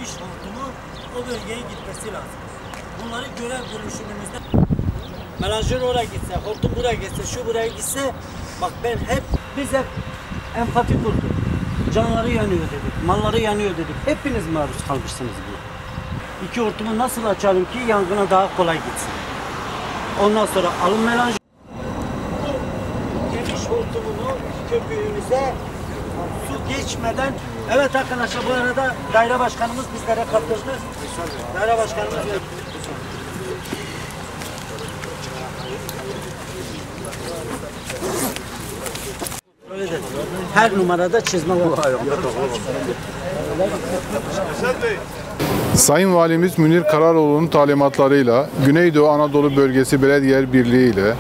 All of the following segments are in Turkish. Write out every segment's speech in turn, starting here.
geniş hortumu o bölgeye gitmesi lazım. Bunları görev bölüşümümüzde melanjör oraya gitse, hortum buraya gitse, şu buraya gitse, bak biz hep empati kurduk. Canları yanıyor dedik, malları yanıyor dedik. Hepiniz maruz kalmışsınız buna. İki hortumu nasıl açalım ki yangına daha kolay gitsin. Ondan sonra alın melanjör. Geniş hortumunu köpüğümüze su geçmeden. Evet arkadaşlar, bu arada daire başkanımız bizlere katıldı. Daire başkanımız her numarada çizme var. Sayın Valimiz Münir Kararoğlu'nun talimatlarıyla Güneydoğu Anadolu Bölgesi Belediyeler Birliği ile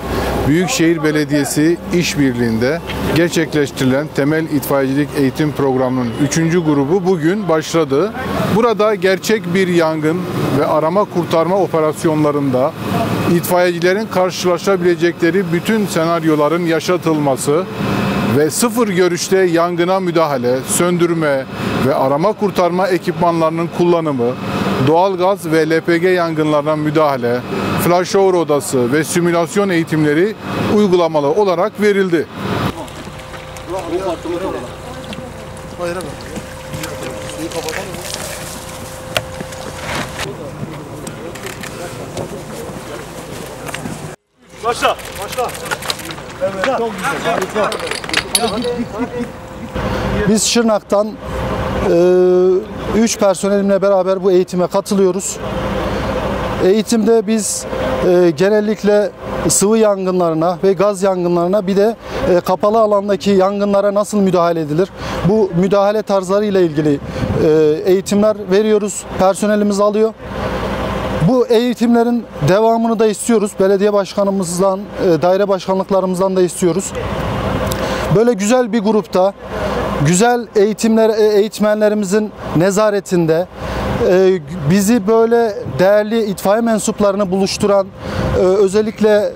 Büyükşehir Belediyesi işbirliğinde gerçekleştirilen temel itfaiyecilik eğitim programının 3. grubu bugün başladı. Burada gerçek bir yangın ve arama kurtarma operasyonlarında itfaiyecilerin karşılaşabilecekleri bütün senaryoların yaşatılması ve sıfır görüşte yangına müdahale, söndürme ve arama kurtarma ekipmanlarının kullanımı, doğalgaz ve LPG yangınlarına müdahale, flashover odası ve simülasyon eğitimleri uygulamalı olarak verildi. Başla. Evet, çok güzel. Biz Şırnak'tan 3 personelimle beraber bu eğitime katılıyoruz. Eğitimde biz genellikle sıvı yangınlarına ve gaz yangınlarına, bir de kapalı alandaki yangınlara nasıl müdahale edilir, bu müdahale tarzları ile ilgili eğitimler veriyoruz. Personelimiz alıyor. Bu eğitimlerin devamını da istiyoruz. Belediye başkanımızdan, daire başkanlıklarımızdan da istiyoruz. Böyle güzel bir grupta, güzel eğitmenlerimizin nezaretinde bizi böyle değerli itfaiye mensuplarını buluşturan, özellikle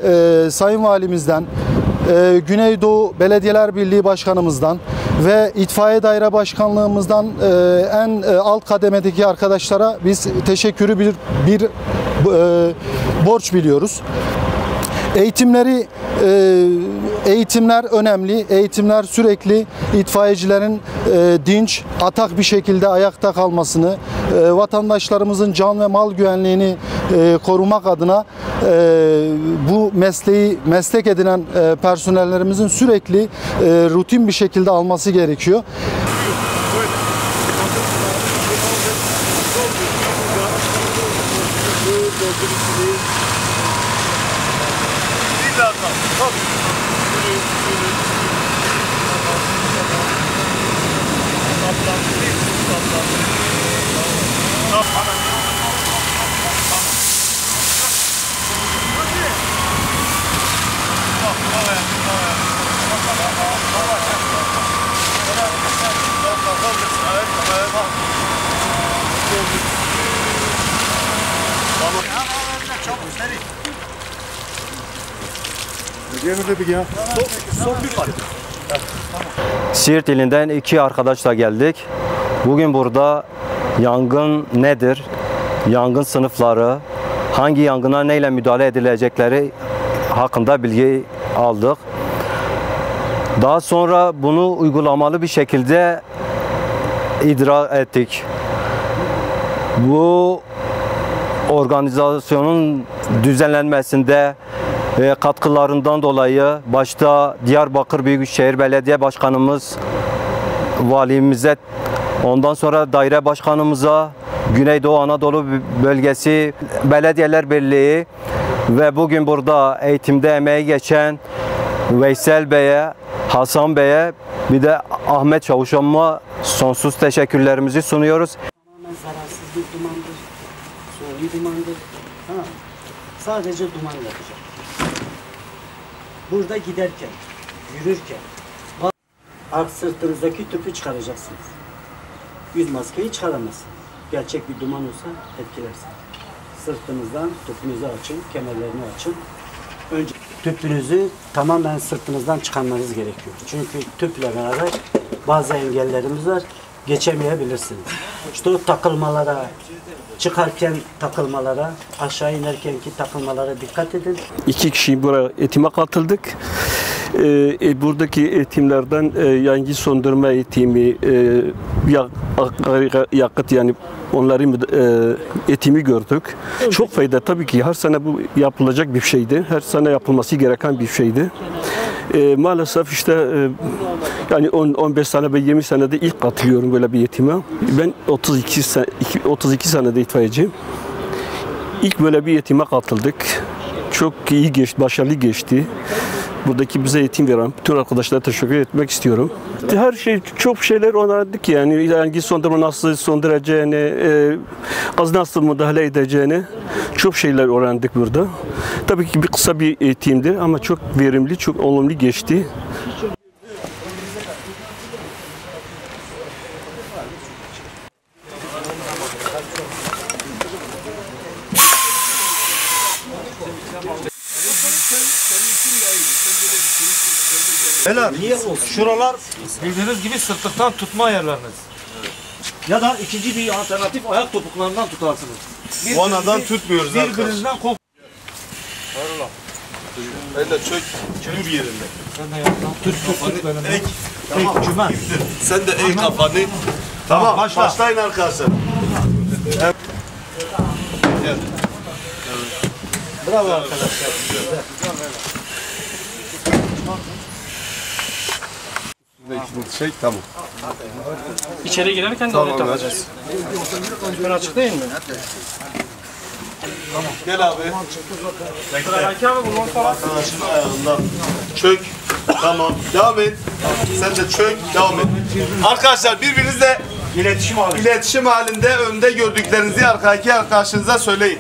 Sayın Valimizden, Güneydoğu Belediyeler Birliği Başkanımızdan ve İtfaiye Daire Başkanlığımızdan en alt kademedeki arkadaşlara biz teşekkürü bir borç biliyoruz. Eğitimler önemli. Eğitimler sürekli itfaiyecilerin dinç, atak bir şekilde ayakta kalmasını, vatandaşlarımızın can ve mal güvenliğini korumak adına bu mesleği meslek edinen personellerimizin sürekli rutin bir şekilde alması gerekiyor. Siirt ilinden 2 arkadaşla geldik. Bugün burada yangın nedir, yangın sınıfları, hangi yangına neyle müdahale edilecekleri hakkında bilgi aldık. Daha sonra bunu uygulamalı bir şekilde idrak ettik. Bu organizasyonun düzenlenmesinde katkılarından dolayı başta Diyarbakır Büyükşehir Belediye Başkanımız, valimize, ondan sonra daire başkanımıza, Güneydoğu Anadolu Bölgesi Belediyeler Birliği ve bugün burada eğitimde emeği geçen Veysel Bey'e, Hasan Bey'e, bir de Ahmet Çavuşoğlu'na sonsuz teşekkürlerimizi sunuyoruz. Tamamen zararsız bir dumandır, suni dumandır. Sadece duman yapacak. Burada giderken, yürürken, sırtınızdaki tüpü çıkaracaksınız. Yüz maskeyi çıkaramazsınız. Gerçek bir duman olsa etkilersiniz. Sırtınızdan tüpünüzü açın, kemerlerini açın. Önce tüpünüzü tamamen sırtınızdan çıkarmanız gerekiyor. Çünkü tüple beraber bazı engellerimiz var. geçemeyebilirsiniz. İşte o takılmalara, çıkarken takılmalara, aşağı inerkenki takılmalara dikkat edin. 2 kişi buraya eğitime katıldık. Buradaki eğitimlerden yangın söndürme eğitimi, yakıt yani onların eğitimi gördük. Çok fayda tabii ki her sene bu yapılacak bir şeydi. Her sene yapılması gereken bir şeydi. Maalesef işte yani 15 sene ve 20 senede ilk katılıyorum böyle bir eğitime. Ben 32 senede itfaiyeciyim. İlk böyle bir eğitime katıldık. Çok iyi geçti, başarılı geçti. Buradaki bize eğitim veren bütün arkadaşlara teşekkür etmek istiyorum. Her şey, çok şeyler öğrendik yani. Yangın söndürme nasıl söndüreceğini, az nasıl müdahale edeceğini çok şeyler öğrendik burada. Tabii ki kısa bir eğitimdi ama çok verimli, çok olumlu geçti. Beyler, şuralar bildiğiniz gibi sırtlıktan tutma yerleriniz. Ya da ikinci bir alternatif ayak topuklarından tutarsınız. Vanadan tutmuyoruz arkadaşlar. Birbirinizden kork. Öyle çök dur yerinde. Sen de yandan tut benim. Ek. Tamam. Cümen. Sen de ek kafanı. Tamam. Başlayın arkadaşlar. Evet. Bravo arkadaşlar. Şey tamam. İçeri girerken de onu takacağız. Ön açık değil mi? Gel abi. Belki abi bundan sonra Arkadaşın ayağından çök. Tamam. Devam et. Sen de çök. Devam et. Arkadaşlar birbirinizle iletişim halinde önde gördüklerinizi arkadaki arkadaşınıza söyleyin.